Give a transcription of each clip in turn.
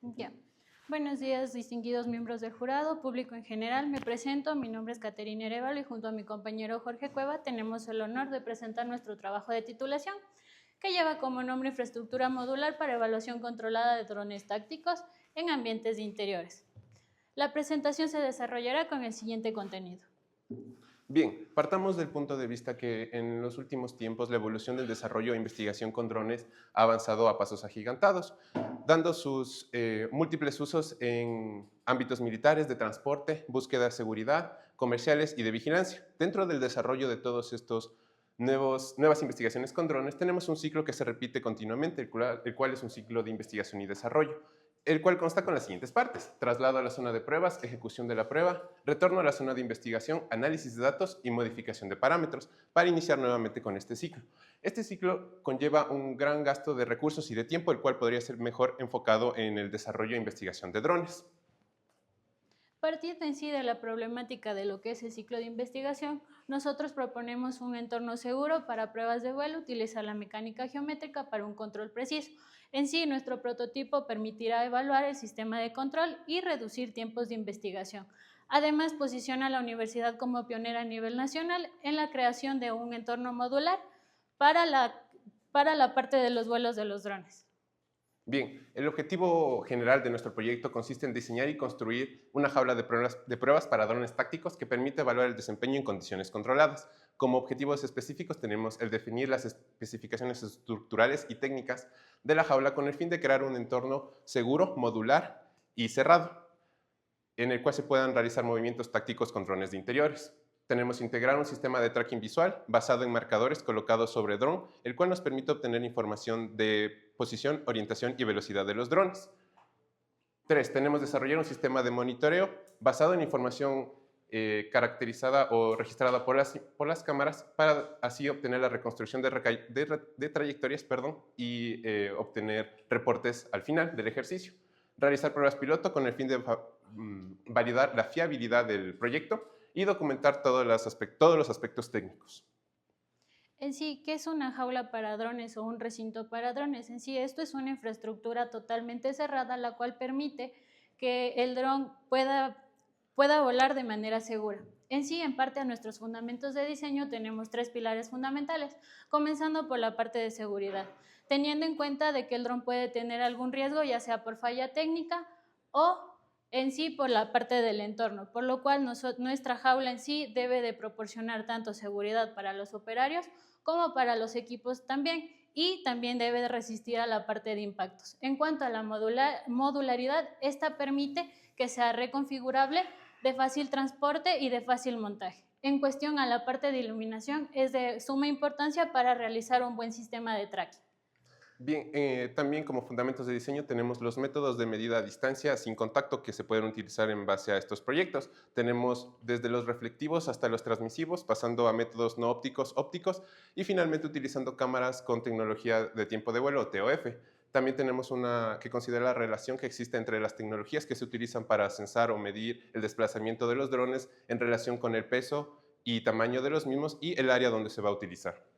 Ya. Buenos días, distinguidos miembros del jurado, público en general. Me presento, mi nombre es Caterina Arevalo y junto a mi compañero Jorge Cueva tenemos el honor de presentar nuestro trabajo de titulación, que lleva como nombre Infraestructura Modular para Evaluación Controlada de Drones Tácticos en Ambientes de Interiores. La presentación se desarrollará con el siguiente contenido. Bien, partamos del punto de vista que en los últimos tiempos la evolución del desarrollo e investigación con drones ha avanzado a pasos agigantados, dando sus múltiples usos en ámbitos militares, de transporte, búsqueda de seguridad, comerciales y de vigilancia. Dentro del desarrollo de todos estos nuevas investigaciones con drones, tenemos un ciclo que se repite continuamente, el cual es un ciclo de investigación y desarrollo, el cual consta con las siguientes partes: traslado a la zona de pruebas, ejecución de la prueba, retorno a la zona de investigación, análisis de datos y modificación de parámetros, para iniciar nuevamente con este ciclo. Este ciclo conlleva un gran gasto de recursos y de tiempo, el cual podría ser mejor enfocado en el desarrollo e investigación de drones. Partiendo en sí de la problemática de lo que es el ciclo de investigación, nosotros proponemos un entorno seguro para pruebas de vuelo, utilizar la mecánica geométrica para un control preciso. En sí, nuestro prototipo permitirá evaluar el sistema de control y reducir tiempos de investigación. Además, posiciona a la universidad como pionera a nivel nacional en la creación de un entorno modular para la parte de los vuelos de los drones. Bien, el objetivo general de nuestro proyecto consiste en diseñar y construir una jaula de pruebas para drones tácticos que permite evaluar el desempeño en condiciones controladas. Como objetivos específicos tenemos el definir las especificaciones estructurales y técnicas de la jaula con el fin de crear un entorno seguro, modular y cerrado, en el cual se puedan realizar movimientos tácticos con drones de interiores. Tenemos integrar un sistema de tracking visual basado en marcadores colocados sobre dron, el cual nos permite obtener información de posición, orientación y velocidad de los drones. 3. Tenemos desarrollar un sistema de monitoreo basado en información caracterizada o registrada por las cámaras, para así obtener la reconstrucción de trayectorias y obtener reportes al final del ejercicio. Realizar pruebas piloto con el fin de validar la fiabilidad del proyecto y documentar todos los aspectos técnicos. En sí, ¿qué es una jaula para drones o un recinto para drones? En sí, esto es una infraestructura totalmente cerrada, la cual permite que el dron pueda volar de manera segura. En sí, en parte a nuestros fundamentos de diseño tenemos tres pilares fundamentales, comenzando por la parte de seguridad, teniendo en cuenta de que el dron puede tener algún riesgo, ya sea por falla técnica o en sí por la parte del entorno, por lo cual nuestra jaula en sí debe de proporcionar tanto seguridad para los operarios como para los equipos también, y también debe de resistir a la parte de impactos. En cuanto a la modularidad, esta permite que sea reconfigurable, de fácil transporte y de fácil montaje. En cuestión a la parte de iluminación, es de suma importancia para realizar un buen sistema de tracking. Bien, también como fundamentos de diseño tenemos los métodos de medida a distancia sin contacto que se pueden utilizar en base a estos proyectos. Tenemos desde los reflectivos hasta los transmisivos, pasando a métodos no ópticos, ópticos, y finalmente utilizando cámaras con tecnología de tiempo de vuelo, TOF. También tenemos que considerar la relación que existe entre las tecnologías que se utilizan para censar o medir el desplazamiento de los drones en relación con el peso y tamaño de los mismos y el área donde se va a utilizar.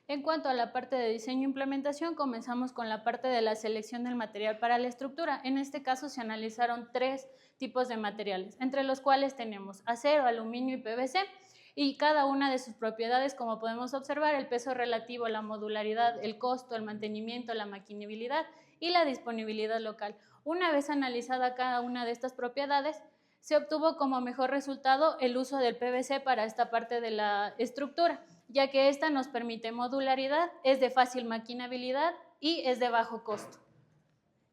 En cuanto a la parte de diseño e implementación, comenzamos con la parte de la selección del material para la estructura. En este caso se analizaron tres tipos de materiales, entre los cuales tenemos acero, aluminio y PVC, y cada una de sus propiedades, como podemos observar, el peso relativo, la modularidad, el costo, el mantenimiento, la maquinabilidad y la disponibilidad local. Una vez analizada cada una de estas propiedades, se obtuvo como mejor resultado el uso del PVC para esta parte de la estructura, ya que esta nos permite modularidad, es de fácil maquinabilidad y es de bajo costo.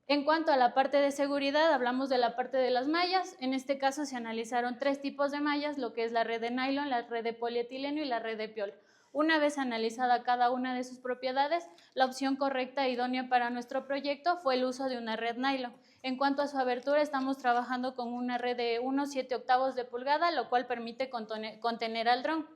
En cuanto a la parte de seguridad, hablamos de la parte de las mallas. En este caso se analizaron tres tipos de mallas, lo que es la red de nylon, la red de polietileno y la red de piol. Una vez analizada cada una de sus propiedades, la opción correcta e idónea para nuestro proyecto fue el uso de una red nylon. En cuanto a su abertura, estamos trabajando con una red de 1/7 de pulgada, lo cual permite contener al dron.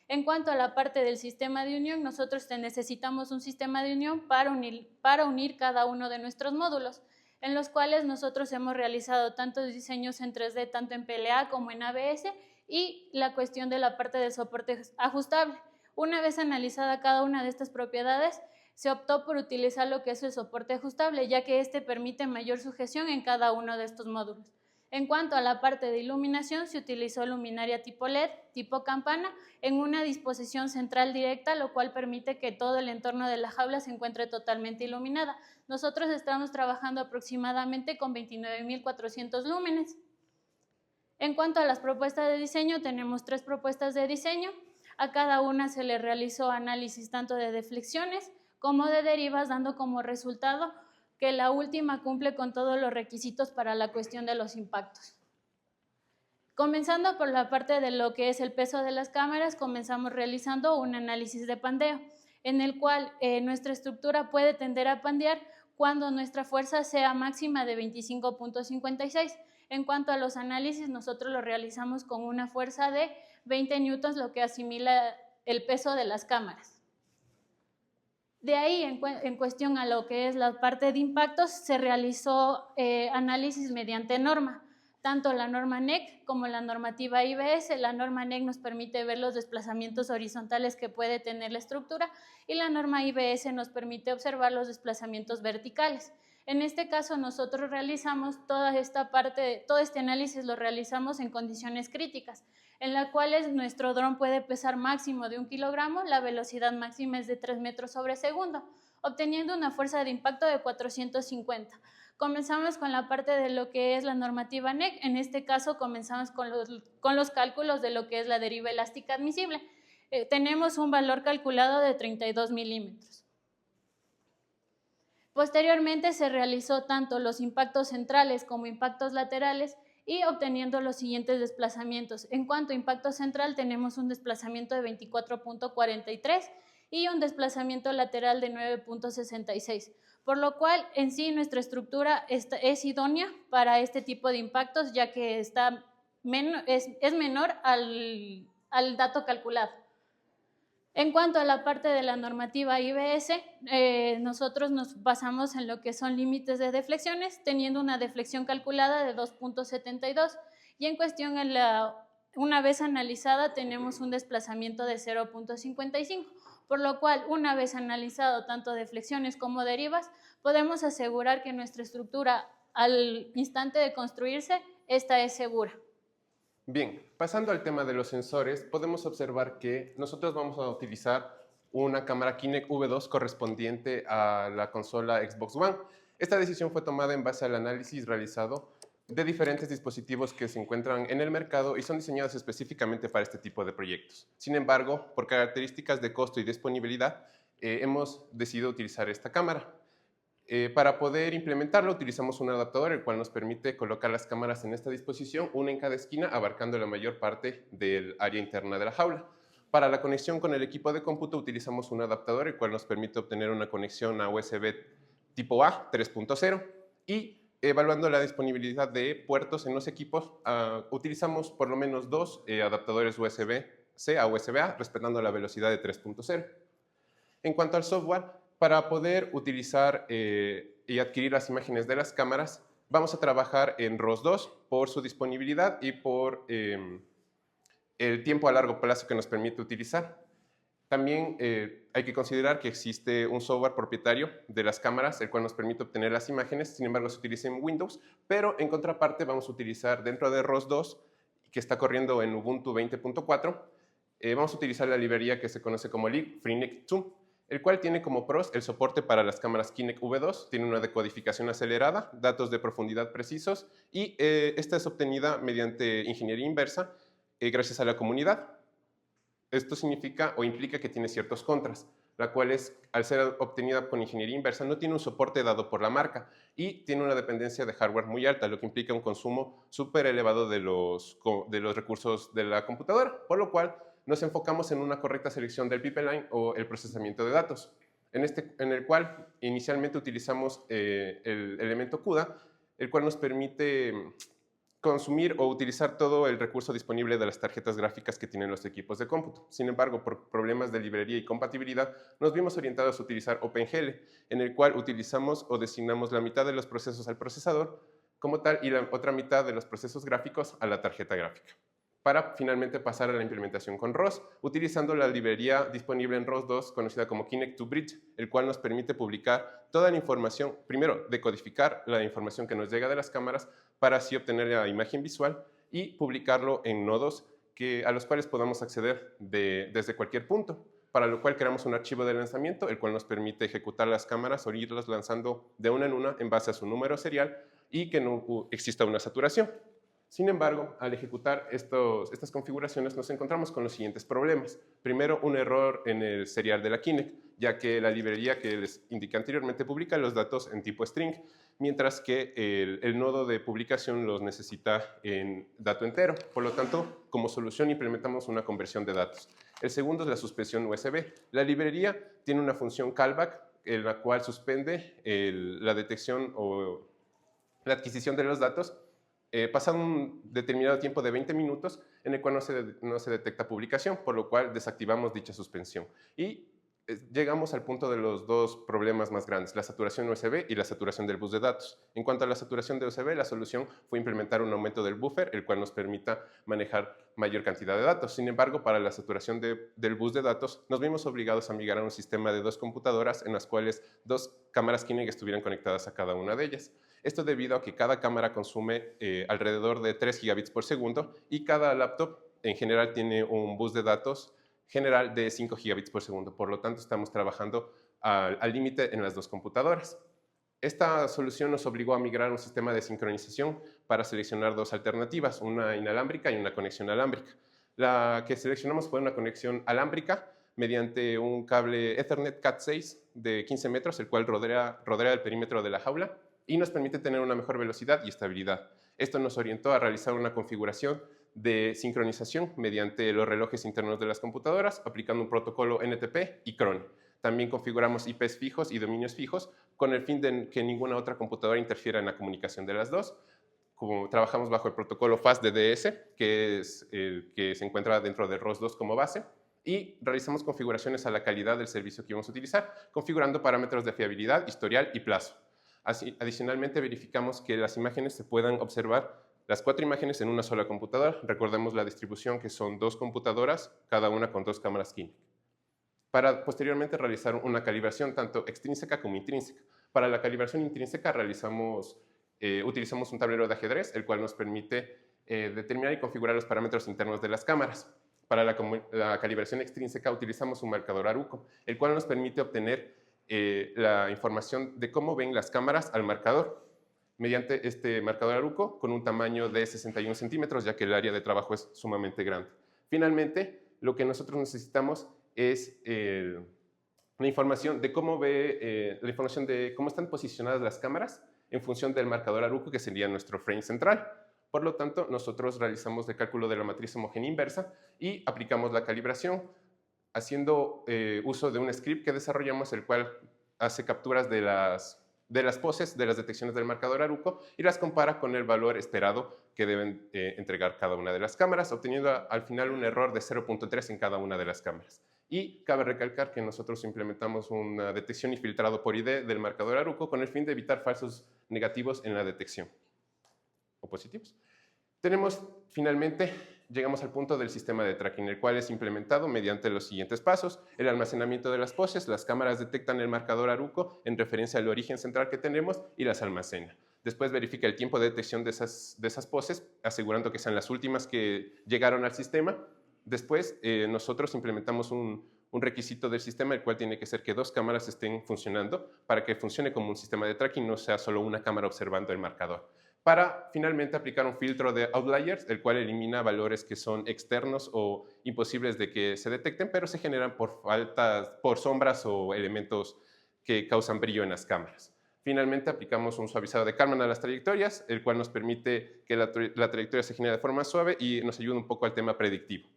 En cuanto a la parte del sistema de unión, nosotros necesitamos un sistema de unión para unir cada uno de nuestros módulos, en los cuales nosotros hemos realizado tantos diseños en 3D, tanto en PLA como en ABS, y la cuestión de la parte del soporte ajustable. Una vez analizada cada una de estas propiedades, se optó por utilizar lo que es el soporte ajustable, ya que este permite mayor sujeción en cada uno de estos módulos. En cuanto a la parte de iluminación, se utilizó luminaria tipo LED, tipo campana, en una disposición central directa, lo cual permite que todo el entorno de la jaula se encuentre totalmente iluminada. Nosotros estamos trabajando aproximadamente con 29.400 lúmenes. En cuanto a las propuestas de diseño, tenemos 3 propuestas de diseño. A cada una se le realizó análisis tanto de deflexiones como de derivas, dando como resultado que la última cumple con todos los requisitos para la cuestión de los impactos. Comenzando por la parte de lo que es el peso de las cámaras, comenzamos realizando un análisis de pandeo, en el cual nuestra estructura puede tender a pandear cuando nuestra fuerza sea máxima de 25.56. En cuanto a los análisis, nosotros lo realizamos con una fuerza de 20 newtons, lo que asimila el peso de las cámaras. De ahí, en cuestión a lo que es la parte de impactos, se realizó análisis mediante norma, tanto la norma NEC como la normativa IBS. La norma NEC nos permite ver los desplazamientos horizontales que puede tener la estructura y la norma IBS nos permite observar los desplazamientos verticales. En este caso, nosotros realizamos toda esta parte, todo este análisis lo realizamos en condiciones críticas, en las cuales nuestro dron puede pesar máximo de 1 kilogramo, la velocidad máxima es de 3 metros sobre segundo, obteniendo una fuerza de impacto de 450. Comenzamos con la parte de lo que es la normativa NEC. En este caso comenzamos con los cálculos de lo que es la deriva elástica admisible. Tenemos un valor calculado de 32 milímetros. Posteriormente se realizó tanto los impactos centrales como impactos laterales y obteniendo los siguientes desplazamientos. En cuanto a impacto central, tenemos un desplazamiento de 24.43 y un desplazamiento lateral de 9.66, por lo cual en sí nuestra estructura es idónea para este tipo de impactos, ya que es menor al dato calculado. En cuanto a la parte de la normativa IBS, nosotros nos basamos en lo que son límites de deflexiones, teniendo una deflexión calculada de 2.72 y en cuestión una vez analizada tenemos un desplazamiento de 0.55, por lo cual una vez analizado tanto deflexiones como derivas, podemos asegurar que nuestra estructura al instante de construirse, esta es segura. Bien, pasando al tema de los sensores, podemos observar que nosotros vamos a utilizar una cámara Kinect V2 correspondiente a la consola Xbox One. Esta decisión fue tomada en base al análisis realizado de diferentes dispositivos que se encuentran en el mercado y son diseñados específicamente para este tipo de proyectos. Sin embargo, por características de costo y disponibilidad, hemos decidido utilizar esta cámara. Para poder implementarlo utilizamos un adaptador el cual nos permite colocar las cámaras en esta disposición, una en cada esquina, abarcando la mayor parte del área interna de la jaula. Para la conexión con el equipo de cómputo utilizamos un adaptador el cual nos permite obtener una conexión a USB tipo A 3.0 y evaluando la disponibilidad de puertos en los equipos, utilizamos por lo menos 2 adaptadores USB-C a USB-A, respetando la velocidad de 3.0. En cuanto al software, para poder utilizar y adquirir las imágenes de las cámaras, vamos a trabajar en ROS 2 por su disponibilidad y por el tiempo a largo plazo que nos permite utilizar. También hay que considerar que existe un software propietario de las cámaras, el cual nos permite obtener las imágenes, sin embargo se utiliza en Windows, pero en contraparte vamos a utilizar dentro de ROS 2, que está corriendo en Ubuntu 20.4, vamos a utilizar la librería que se conoce como LIB FreeNAC 2, el cual tiene como pros el soporte para las cámaras Kinect V2, tiene una decodificación acelerada, datos de profundidad precisos y esta es obtenida mediante ingeniería inversa gracias a la comunidad. Esto significa o implica que tiene ciertos contras, la cual es, al ser obtenida con ingeniería inversa, no tiene un soporte dado por la marca y tiene una dependencia de hardware muy alta, lo que implica un consumo súper elevado de los recursos de la computadora, por lo cual nos enfocamos en una correcta selección del pipeline o el procesamiento de datos, en el cual inicialmente utilizamos el elemento CUDA, el cual nos permite consumir o utilizar todo el recurso disponible de las tarjetas gráficas que tienen los equipos de cómputo. Sin embargo, por problemas de librería y compatibilidad, nos vimos orientados a utilizar OpenGL, en el cual utilizamos o designamos la mitad de los procesos al procesador como tal y la otra mitad de los procesos gráficos a la tarjeta gráfica. para finalmente pasar a la implementación con ROS, utilizando la librería disponible en ROS 2, conocida como Kinect2Bridge, el cual nos permite publicar toda la información, primero, decodificar la información que nos llega de las cámaras para así obtener la imagen visual y publicarlo en nodos a los cuales podamos acceder desde cualquier punto, para lo cual creamos un archivo de lanzamiento, el cual nos permite ejecutar las cámaras o irlas lanzando de una en una en base a su número serial y que no exista una saturación. Sin embargo, al ejecutar estas configuraciones nos encontramos con los siguientes problemas. Primero, un error en el serial de la Kinect, ya que la librería que les indiqué anteriormente publica los datos en tipo string, mientras que el nodo de publicación los necesita en dato entero. Por lo tanto, como solución implementamos una conversión de datos. El segundo es la suspensión USB. La librería tiene una función callback, en la cual suspende la detección o la adquisición de los datos pasado un determinado tiempo de 20 minutos en el cual no se detecta publicación, por lo cual desactivamos dicha suspensión. Y llegamos al punto de los dos problemas más grandes, la saturación USB y la saturación del bus de datos. En cuanto a la saturación de USB, la solución fue implementar un aumento del buffer, el cual nos permita manejar mayor cantidad de datos. Sin embargo, para la saturación del bus de datos, nos vimos obligados a migrar a un sistema de 2 computadoras en las cuales 2 cámaras Kinect estuvieran conectadas a cada una de ellas. Esto debido a que cada cámara consume alrededor de 3 gigabits por segundo y cada laptop en general tiene un bus de datos general de 5 gigabits por segundo. Por lo tanto, estamos trabajando al límite en las 2 computadoras. Esta solución nos obligó a migrar a un sistema de sincronización para seleccionar 2 alternativas, una inalámbrica y una conexión alámbrica. La que seleccionamos fue una conexión alámbrica mediante un cable Ethernet Cat6 de 15 metros, el cual rodea el perímetro de la jaula y nos permite tener una mejor velocidad y estabilidad. Esto nos orientó a realizar una configuración de sincronización mediante los relojes internos de las computadoras, aplicando un protocolo NTP y cron. También configuramos IPs fijos y dominios fijos con el fin de que ninguna otra computadora interfiera en la comunicación de las dos. Como trabajamos bajo el protocolo FastDDS, que es el que se encuentra dentro de ROS 2 como base, y realizamos configuraciones a la calidad del servicio que íbamos a utilizar, configurando parámetros de fiabilidad, historial y plazo. Adicionalmente, verificamos que las imágenes se puedan observar, las 4 imágenes en una sola computadora. Recordemos la distribución, que son 2 computadoras, cada una con 2 cámaras Kinect. Para posteriormente realizar una calibración tanto extrínseca como intrínseca. Para la calibración intrínseca utilizamos un tablero de ajedrez, el cual nos permite determinar y configurar los parámetros internos de las cámaras. Para la calibración extrínseca utilizamos un marcador Aruco, el cual nos permite obtener la información de cómo ven las cámaras al marcador mediante este marcador Aruco con un tamaño de 61 centímetros, ya que el área de trabajo es sumamente grande. Finalmente, lo que nosotros necesitamos es la información de cómo están posicionadas las cámaras en función del marcador Aruco, que sería nuestro frame central. Por lo tanto, nosotros realizamos el cálculo de la matriz homogénea inversa y aplicamos la calibración haciendo uso de un script que desarrollamos, el cual hace capturas de las poses, de las detecciones del marcador Aruco y las compara con el valor esperado que deben entregar cada una de las cámaras, obteniendo al final un error de 0.3 en cada una de las cámaras. Y cabe recalcar que nosotros implementamos una detección y filtrado por ID del marcador Aruco con el fin de evitar falsos negativos en la detección o positivos. Llegamos al punto del sistema de tracking, el cual es implementado mediante los siguientes pasos: el almacenamiento de las poses. Las cámaras detectan el marcador Aruco en referencia al origen central que tenemos y las almacena. Después verifica el tiempo de detección de esas poses, asegurando que sean las últimas que llegaron al sistema. Después nosotros implementamos un requisito del sistema, el cual tiene que ser que 2 cámaras estén funcionando para que funcione como un sistema de tracking, no sea solo una cámara observando el marcador, para finalmente aplicar un filtro de outliers, el cual elimina valores que son externos o imposibles de que se detecten, pero se generan por sombras o elementos que causan brillo en las cámaras. Finalmente aplicamos un suavizado de Kalman a las trayectorias, el cual nos permite que la trayectoria se genere de forma suave y nos ayuda un poco al tema predictivo,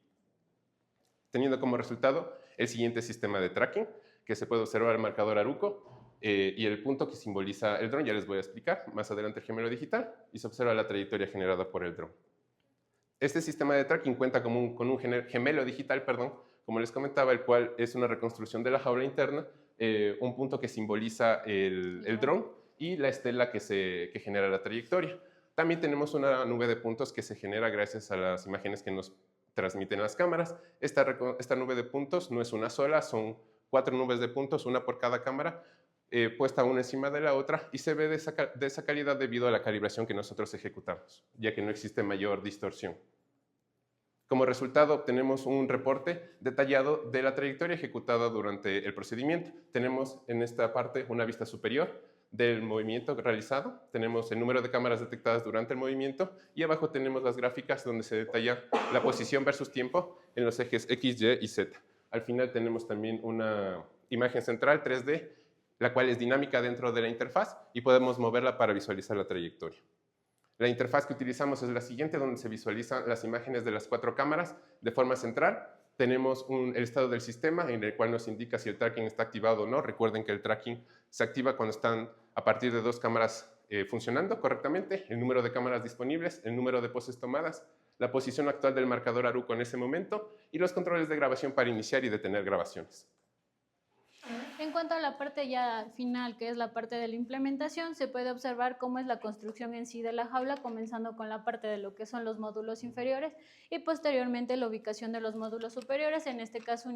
teniendo como resultado el siguiente sistema de tracking, que se puede observar el marcador Aruco y el punto que simboliza el dron. Ya les voy a explicar más adelante el gemelo digital, y se observa la trayectoria generada por el dron. Este sistema de tracking cuenta con un gemelo digital, como les comentaba, el cual es una reconstrucción de la jaula interna, un punto que simboliza el dron y la estela que genera la trayectoria. También tenemos una nube de puntos que se genera gracias a las imágenes que nos transmiten las cámaras. Esta nube de puntos no es una sola, son 4 nubes de puntos, una por cada cámara, puesta una encima de la otra, y se ve de esa calidad debido a la calibración que nosotros ejecutamos, ya que no existe mayor distorsión. Como resultado, obtenemos un reporte detallado de la trayectoria ejecutada durante el procedimiento. Tenemos en esta parte una vista superior del movimiento realizado, tenemos el número de cámaras detectadas durante el movimiento y abajo tenemos las gráficas donde se detalla la posición versus tiempo en los ejes X, Y y Z. Al final tenemos también una imagen central 3D, la cual es dinámica dentro de la interfaz y podemos moverla para visualizar la trayectoria. La interfaz que utilizamos es la siguiente, donde se visualizan las imágenes de las 4 cámaras de forma central. Tenemos el estado del sistema, en el cual nos indica si el tracking está activado o no. Recuerden que el tracking se activa cuando están a partir de 2 cámaras funcionando correctamente, el número de cámaras disponibles, el número de poses tomadas, la posición actual del marcador Aruco en ese momento y los controles de grabación para iniciar y detener grabaciones. En cuanto a la parte ya final, que es la parte de la implementación, se puede observar cómo es la construcción en sí de la jaula, comenzando con la parte de lo que son los módulos inferiores y posteriormente la ubicación de los módulos superiores, en este caso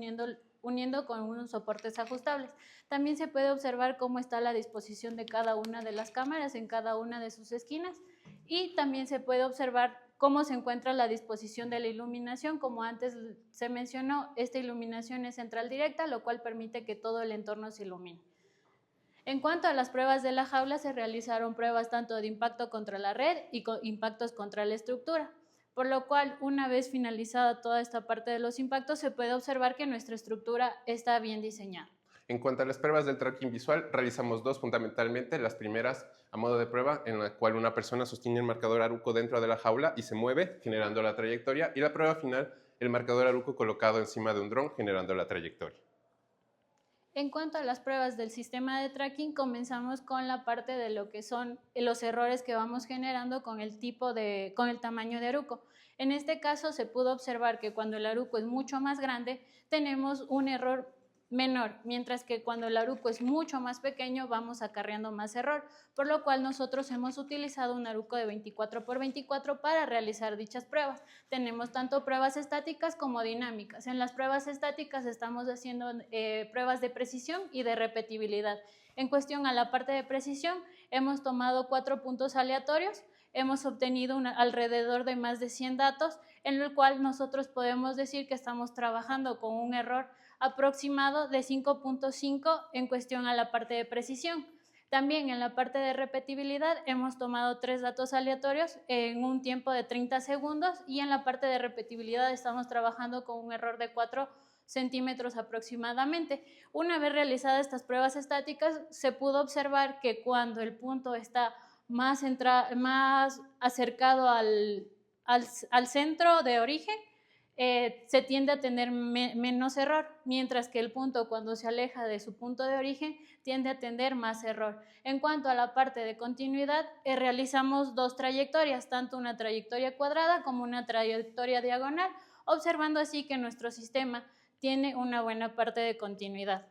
uniendo con unos soportes ajustables. También se puede observar cómo está la disposición de cada una de las cámaras en cada una de sus esquinas y también se puede observar cómo se encuentra la disposición de la iluminación. Como antes se mencionó, esta iluminación es central directa, lo cual permite que todo el entorno se ilumine. En cuanto a las pruebas de la jaula, se realizaron pruebas tanto de impacto contra la red y impactos contra la estructura, por lo cual, una vez finalizada toda esta parte de los impactos, se puede observar que nuestra estructura está bien diseñada. En cuanto a las pruebas del tracking visual, realizamos 2 fundamentalmente. Las primeras a modo de prueba, en la cual una persona sostiene el marcador Aruco dentro de la jaula y se mueve, generando la trayectoria. Y la prueba final, el marcador Aruco colocado encima de un dron, generando la trayectoria. En cuanto a las pruebas del sistema de tracking, comenzamos con la parte de lo que son los errores que vamos generando con el tamaño de Aruco. En este caso se pudo observar que cuando el Aruco es mucho más grande, tenemos un error menor, mientras que cuando el Aruco es mucho más pequeño vamos acarreando más error, por lo cual nosotros hemos utilizado un Aruco de 24×24 para realizar dichas pruebas. Tenemos tanto pruebas estáticas como dinámicas. En las pruebas estáticas estamos haciendo pruebas de precisión y de repetibilidad. En cuestión a la parte de precisión, hemos tomado 4 puntos aleatorios, hemos obtenido alrededor de más de 100 datos, en el cual nosotros podemos decir que estamos trabajando con un error aproximado de 5.5 en cuestión a la parte de precisión. También en la parte de repetibilidad hemos tomado 3 datos aleatorios en un tiempo de 30 segundos y en la parte de repetibilidad estamos trabajando con un error de 4 centímetros aproximadamente. Una vez realizadas estas pruebas estáticas, se pudo observar que cuando el punto está más acercado al centro de origen, se tiende a tener menos error, mientras que el punto cuando se aleja de su punto de origen tiende a tener más error. En cuanto a la parte de continuidad, realizamos 2 trayectorias, tanto una trayectoria cuadrada como una trayectoria diagonal, observando así que nuestro sistema tiene una buena parte de continuidad.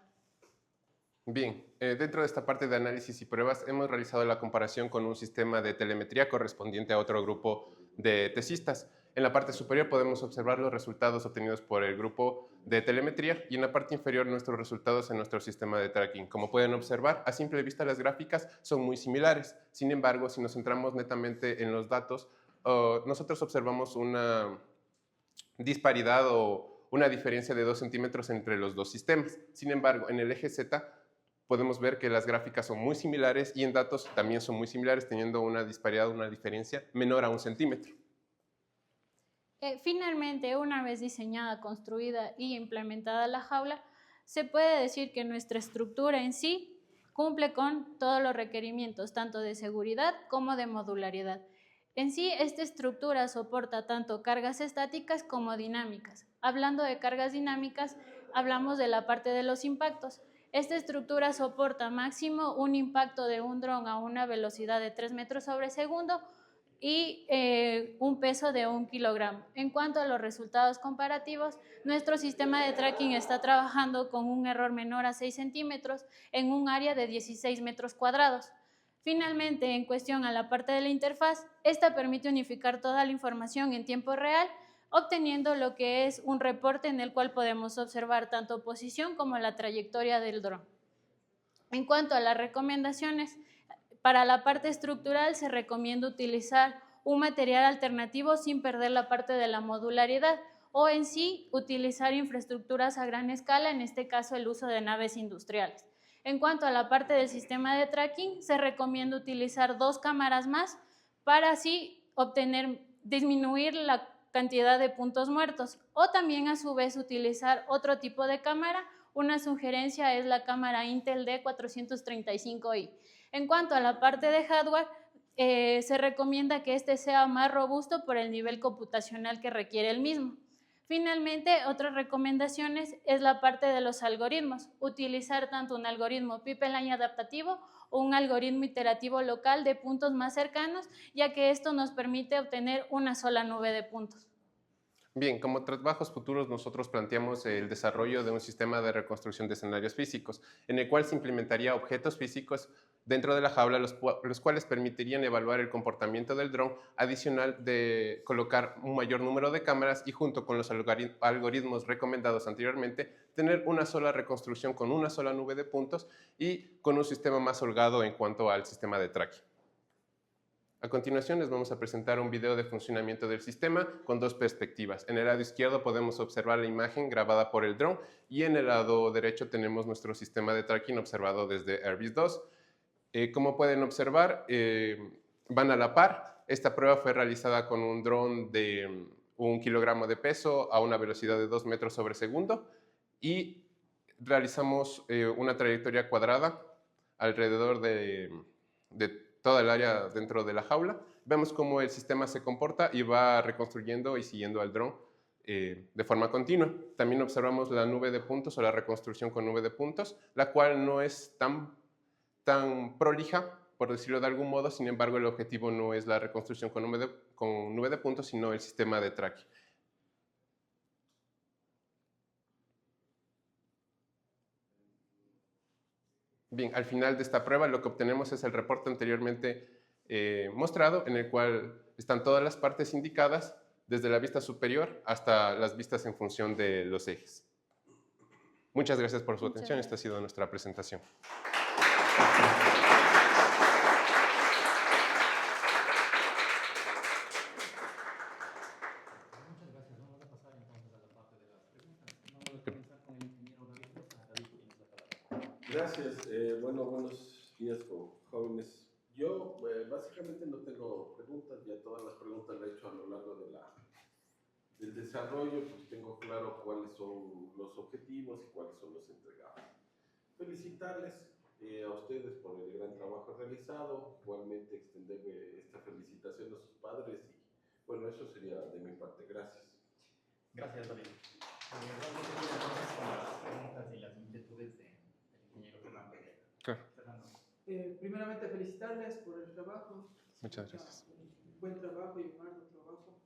Bien, dentro de esta parte de análisis y pruebas hemos realizado la comparación con un sistema de telemetría correspondiente a otro grupo de tesistas. En la parte superior podemos observar los resultados obtenidos por el grupo de telemetría y en la parte inferior nuestros resultados en nuestro sistema de tracking. Como pueden observar, a simple vista las gráficas son muy similares. Sin embargo, si nos centramos netamente en los datos, nosotros observamos una disparidad o una diferencia de 2 centímetros entre los 2 sistemas. Sin embargo, en el eje Z podemos ver que las gráficas son muy similares y en datos también son muy similares, teniendo una disparidad, una diferencia menor a 1 centímetro. Finalmente, una vez diseñada, construida y implementada la jaula, se puede decir que nuestra estructura en sí cumple con todos los requerimientos, tanto de seguridad como de modularidad. En sí, esta estructura soporta tanto cargas estáticas como dinámicas. Hablando de cargas dinámicas, hablamos de la parte de los impactos. Esta estructura soporta máximo un impacto de un dron a una velocidad de 3 metros sobre segundo y un peso de 1 kilogramo. En cuanto a los resultados comparativos, nuestro sistema de tracking está trabajando con un error menor a 6 centímetros en un área de 16 metros cuadrados. Finalmente, en cuestión a la parte de la interfaz, esta permite unificar toda la información en tiempo real, obteniendo lo que es un reporte en el cual podemos observar tanto posición como la trayectoria del dron. En cuanto a las recomendaciones, para la parte estructural se recomienda utilizar un material alternativo sin perder la parte de la modularidad o en sí utilizar infraestructuras a gran escala, en este caso el uso de naves industriales. En cuanto a la parte del sistema de tracking, se recomienda utilizar 2 cámaras más para así disminuir la cantidad de puntos muertos o también a su vez utilizar otro tipo de cámara. Una sugerencia es la cámara Intel D435i. En cuanto a la parte de hardware, se recomienda que este sea más robusto por el nivel computacional que requiere el mismo. Finalmente, otras recomendaciones es la parte de los algoritmos. Utilizar tanto un algoritmo pipeline adaptativo o un algoritmo iterativo local de puntos más cercanos, ya que esto nos permite obtener una sola nube de puntos. Bien, como trabajos futuros nosotros planteamos el desarrollo de un sistema de reconstrucción de escenarios físicos, en el cual se implementaría objetos físicos dentro de la jaula, los cuales permitirían evaluar el comportamiento del dron, adicional de colocar un mayor número de cámaras y junto con los algoritmos recomendados anteriormente, tener una sola reconstrucción con una sola nube de puntos y con un sistema más holgado en cuanto al sistema de tracking. A continuación les vamos a presentar un video de funcionamiento del sistema con 2 perspectivas. En el lado izquierdo podemos observar la imagen grabada por el dron y en el lado derecho tenemos nuestro sistema de tracking observado desde Airbus 2. Como pueden observar, van a la par. Esta prueba fue realizada con un dron de 1 kilogramo de peso a una velocidad de 2 metros sobre segundo y realizamos una trayectoria cuadrada alrededor de toda el área dentro de la jaula. Vemos cómo el sistema se comporta y va reconstruyendo y siguiendo al dron de forma continua. También observamos la nube de puntos o la reconstrucción con nube de puntos, la cual no es tan prolija, por decirlo de algún modo. Sin embargo, el objetivo no es la reconstrucción con nube de puntos, sino el sistema de tracking. Bien, al final de esta prueba lo que obtenemos es el reporte anteriormente mostrado, en el cual están todas las partes indicadas, desde la vista superior hasta las vistas en función de los ejes. Muchas gracias por su atención. Esta ha sido nuestra presentación. Muchas gracias. Vamos a pasar entonces a la parte de las preguntas. Vamos a comenzar con el ingeniero David Rosa. David, tienes la palabra. Gracias. Buenos días, jóvenes. Yo básicamente no tengo preguntas, ya todas las preguntas las he hecho a lo largo del desarrollo, pues tengo claro cuáles son los objetivos y cuáles son los entregados. Felicitarles a ustedes por el gran trabajo realizado, igualmente extenderle esta felicitación a sus padres y bueno, eso sería de mi parte. Gracias. Gracias, David. Vamos a seguir entonces con las preguntas y las inquietudes del ingeniero Fernando. Claro. Fernando. Primeramente felicitarles por el trabajo. Muchas gracias. Un buen trabajo y un arduo trabajo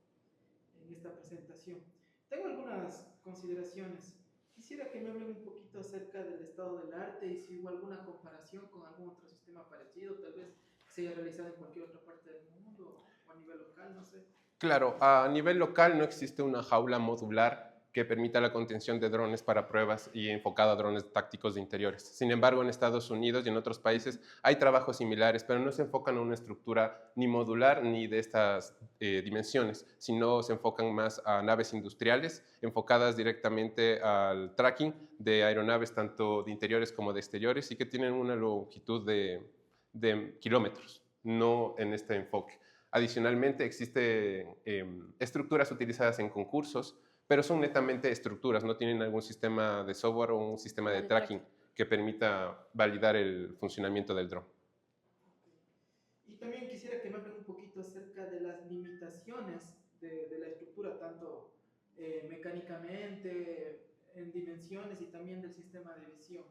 en esta presentación. Tengo algunas consideraciones. Quisiera que me hablen un poquito acerca del estado del arte y si hubo alguna comparación con algún otro sistema parecido, tal vez que se haya realizado en cualquier otra parte del mundo o a nivel local, no sé. Claro, a nivel local no existe una jaula modular que permita la contención de drones para pruebas y enfocada a drones tácticos de interiores. Sin embargo, en Estados Unidos y en otros países hay trabajos similares, pero no se enfocan en una estructura ni modular ni de estas dimensiones, sino se enfocan más a naves industriales enfocadas directamente al tracking de aeronaves tanto de interiores como de exteriores y que tienen una longitud de kilómetros, no en este enfoque. Adicionalmente, existen estructuras utilizadas en concursos, pero son netamente estructuras, no tienen algún sistema de software o un sistema de tracking que permita validar el funcionamiento del dron. Y también quisiera que me hablen un poquito acerca de las limitaciones de la estructura, tanto mecánicamente, en dimensiones y también del sistema de visión.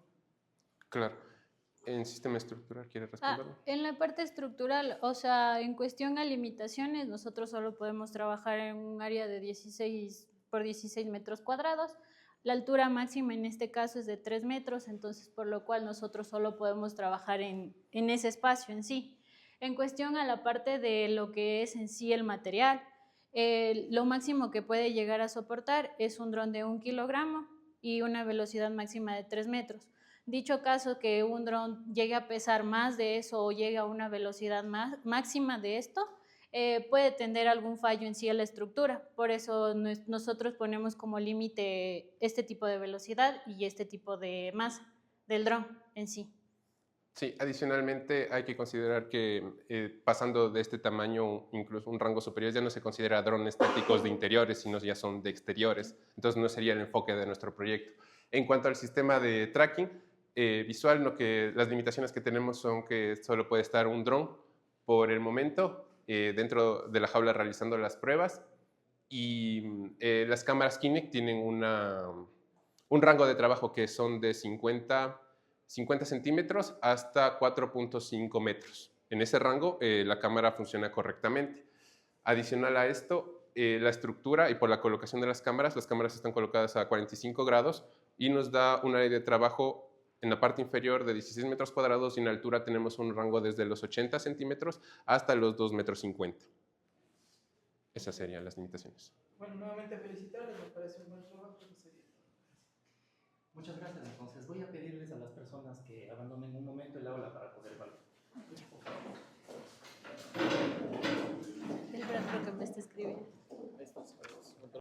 Claro. ¿En sistema estructural quiere responderlo? En la parte estructural, o sea, en cuestión a limitaciones, nosotros solo podemos trabajar en un área de 16 por 16 metros cuadrados. La altura máxima en este caso es de 3 metros, entonces por lo cual nosotros solo podemos trabajar en ese espacio en sí. En cuestión a la parte de lo que es en sí el material, lo máximo que puede llegar a soportar es un dron de 1 kilogramo y una velocidad máxima de 3 metros. Dicho caso que un dron llegue a pesar más de eso o llegue a una velocidad máxima de esto, puede tener algún fallo en sí a la estructura. Por eso nosotros ponemos como límite este tipo de velocidad y este tipo de masa del dron en sí. Sí, adicionalmente hay que considerar que pasando de este tamaño, incluso un rango superior, ya no se considera drones tácticos de interiores, sino ya son de exteriores. Entonces no sería el enfoque de nuestro proyecto. En cuanto al sistema de tracking visual, las limitaciones que tenemos son que solo puede estar un dron por el momento dentro de la jaula realizando las pruebas y las cámaras Kinect tienen un rango de trabajo que son de 50 centímetros hasta 4.5 metros. En ese rango la cámara funciona correctamente. Adicional a esto, la estructura y por la colocación de las cámaras están colocadas a 45 grados y nos da un área de trabajo en la parte inferior de 16 metros cuadrados y en altura tenemos un rango desde los 80 centímetros hasta los 2,50 metros. Esas serían las limitaciones. Bueno, nuevamente felicitarles, me parece un buen trabajo. Eso sería todo. Muchas gracias. Entonces voy a pedirle